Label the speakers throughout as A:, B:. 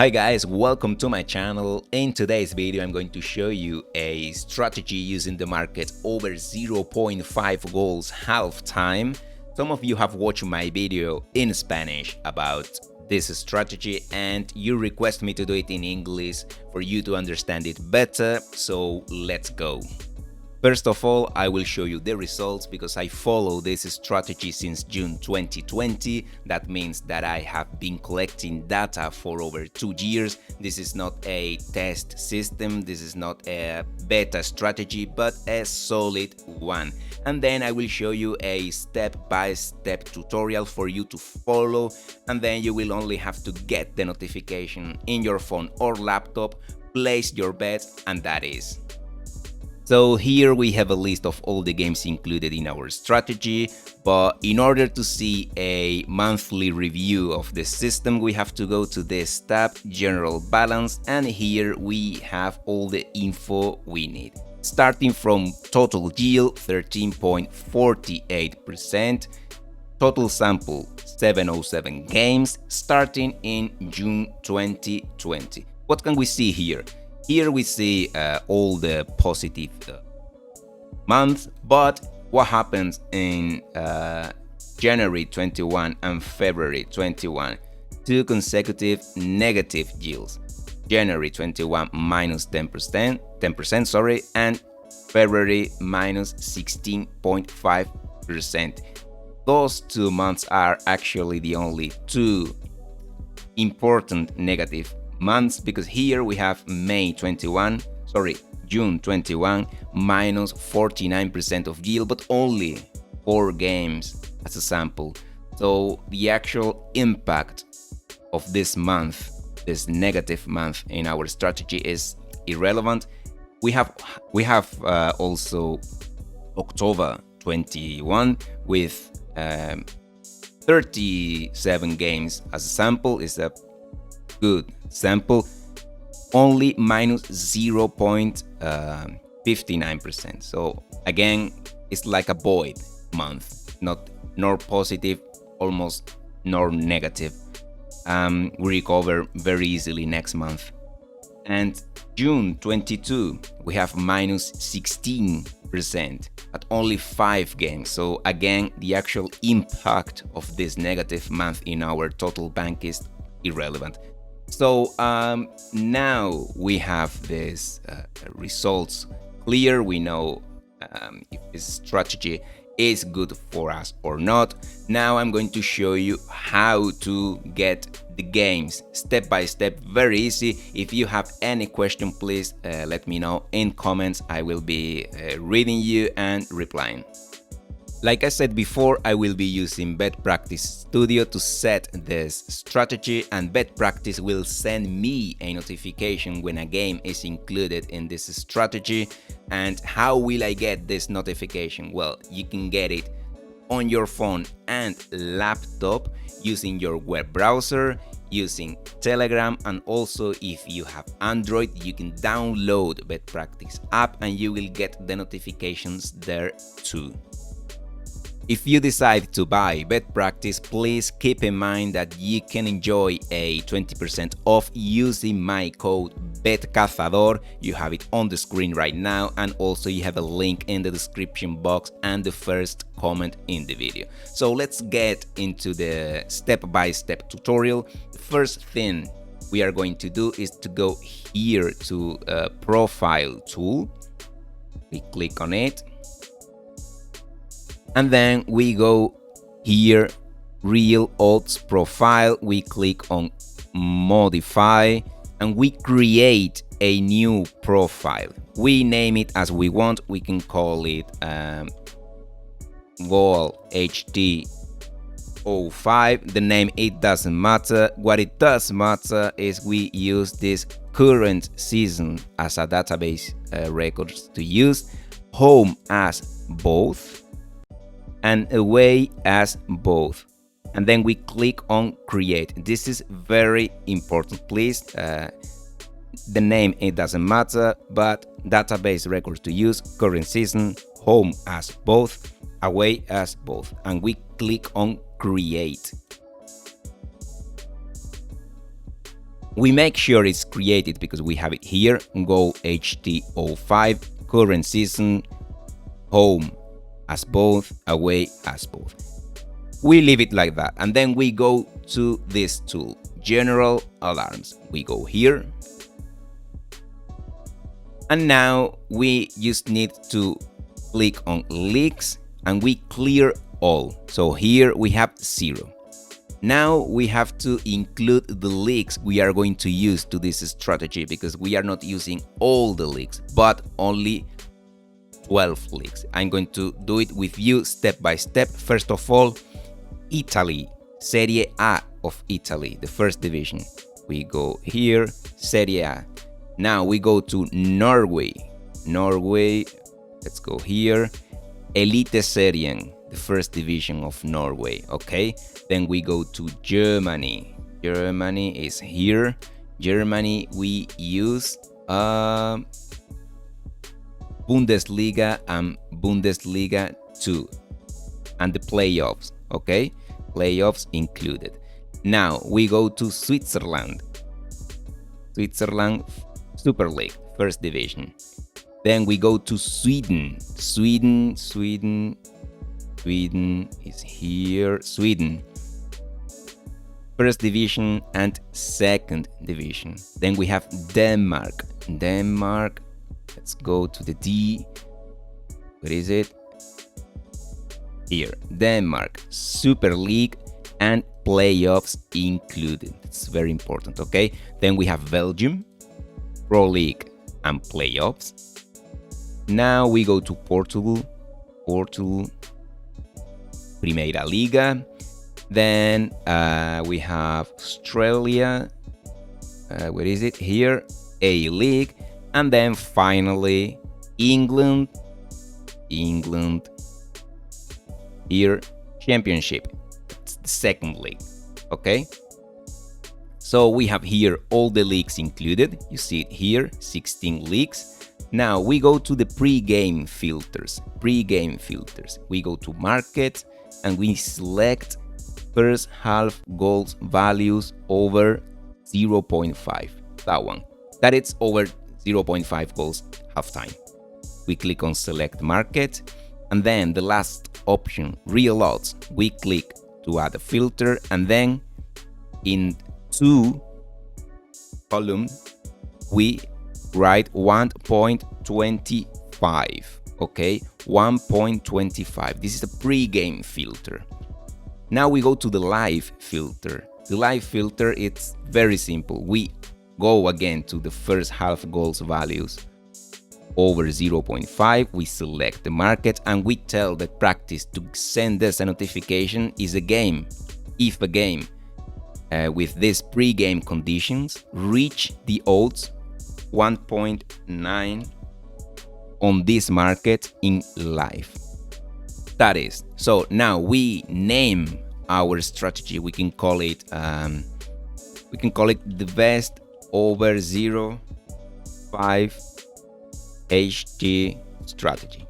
A: Hi guys, welcome to my channel. In today's video I'm going to show you a strategy using the market over 0.5 goals half time. Some of you have watched my video in Spanish about this strategy and you request me to do it in English for you to understand it better, so let's go. First of all, I will show you the results because I follow this strategy since June 2020. That means that I have been collecting data for over 2 years. This is not a test system, this is not a beta strategy, but a solid one. And then I will show you a step-by-step tutorial for you to follow, and then you will only have to get the notification in your phone or laptop, place your bet, and that is. So here we have a list of all the games included in our strategy, but in order to see a monthly review of the system, we have to go to this tab, General Balance, and here we have all the info we need. Starting from total yield, 13.48%, total sample, 707 games, starting in June 2020. What can we see here? Here we see all the positive months, but what happens in January 21 and February 21? Two consecutive negative yields. January 21 minus 10%, sorry, and February minus 16.5%. Those 2 months are actually the only two important negative months, because here we have June 21 minus 49% of yield, but only 4 games as a sample. So the actual impact of this month, this negative month in our strategy, is irrelevant. We have also October 21 with 37 games as a sample. Is a good sample, only minus 0.59%. So again, it's like a void month, not nor positive, almost nor negative. We recover very easily next month. And June 22, we have minus 16% at only 5 games. So again, the actual impact of this negative month in our total bank is irrelevant. So now we have these results clear. We know if this strategy is good for us or not. Now I'm going to show you how to get the games step by step, very easy. If you have any question, please let me know in comments. I will be reading you and replying. Like I said before, I will be using Bet Practice Studio to set this strategy, and Bet Practice will send me a notification when a game is included in this strategy. And how will I get this notification? Well, you can get it on your phone and laptop using your web browser, using Telegram, and also if you have Android, you can download Bet Practice app and you will get the notifications there too. If you decide to buy Bet Practice, please keep in mind that you can enjoy a 20% off using my code BETCAZADOR. You have it on the screen right now, and also you have a link in the description box and the first comment in the video. So let's get into the step-by-step tutorial. The first thing we are going to do is to go here to Profile tool. We click on it. And then we go here, Real Odds Profile. We click on Modify and we create a new profile. We name it as we want. We can call it Goal HD 05. The name, it doesn't matter. What it does matter is we use this current season as a database records to use, home as both, and away as both, and then we click on create. This is very important, please. The name, it doesn't matter, but database records to use, current season, home as both, away as both, and we click on create. We make sure it's created because we have it here. Goal HT05, current season, home as both, away as both. We leave it like that, and then we go to this tool, general alarms. We go here, and now we just need to click on leaks and we clear all. So here we have 0. Now we have to include the leaks we are going to use to this strategy, because we are not using all the leaks but only 12 leaks. I'm going to do it with you step by step. First of all, Italy, Serie A of Italy, the first division. We go here, Serie A. Now we go to Norway. Let's go here, Eliteserien, the first division of Norway. Okay, then we go to Germany. Germany is here. Germany, we use Bundesliga and Bundesliga 2 and the playoffs. Okay, playoffs included. Now we go to Switzerland. Switzerland Super League, first division. Then we go to Sweden. Sweden is here. Sweden, first division and second division. Then we have Denmark. Denmark, let's go to the D. Where is it? Here, Denmark, Super League and playoffs included. It's very important, okay? Then we have Belgium, Pro League and playoffs. Now we go to Portugal. Portugal, Primeira Liga. Then we have Australia. Where is it? Here, A-League. And then finally, England. Here, Championship. It's the second league. Okay? So we have here all the leagues included. You see it here, 16 leagues. Now we go to the pre-game filters. Pre-game filters. We go to market and we select first half goals values over 0.5. That one. That it's over 0.5 goals halftime. We click on select market, and then the last option, real odds. We click to add a filter, and then in 2 columns we write 1.25. Okay, 1.25. This is a pre-game filter. Now we go to the live filter. The live filter, it's very simple. We go again to the first half goals values over 0.5. We select the market and we tell the practice to send us a notification is a game. If a game with these pre-game conditions reach the odds 1.9 on this market in live. That is, so now we name our strategy. We can call it the best over 0.5 HT strategy.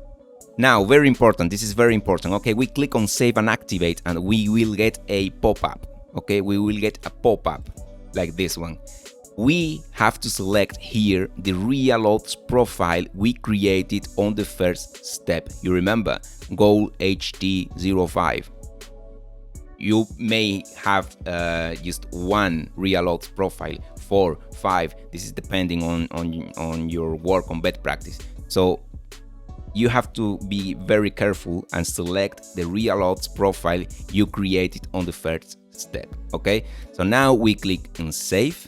A: Now, very important. This is very important. Okay, we click on save and activate, and we will get a pop-up. Okay, we will get a pop-up like this one. We have to select here the real odds profile we created on the first step. You remember, goal HT05. You may have just one real odds profile, 4, 5. This is depending on your work on bet practice. So you have to be very careful and select the real odds profile you created on the first step. Okay, so now we click on save.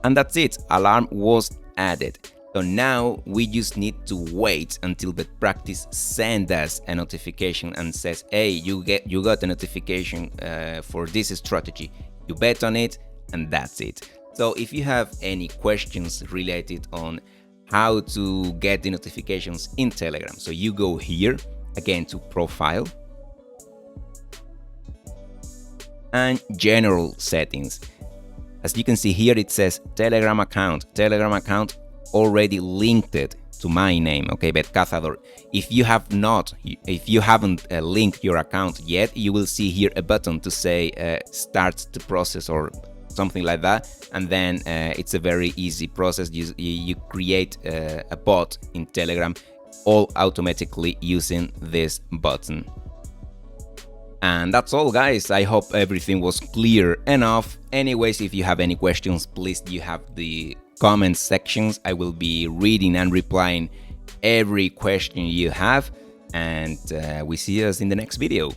A: And that's it, alarm was added. So now we just need to wait until the practice sends us a notification and says, hey, you got a notification for this strategy. You bet on it, and that's it. So if you have any questions related on how to get the notifications in Telegram, so you go here again to profile and general settings. As you can see here, it says Telegram account already linked it to my name, okay, Bet Cazador. If you haven't linked your account yet, you will see here a button to say start the process or something like that, and then it's a very easy process. You create a bot in Telegram, all automatically using this button. And that's all, guys. I hope everything was clear enough. Anyways, if you have any questions, please, you have the comment sections. I will be reading and replying every question you have, and we see us in the next video.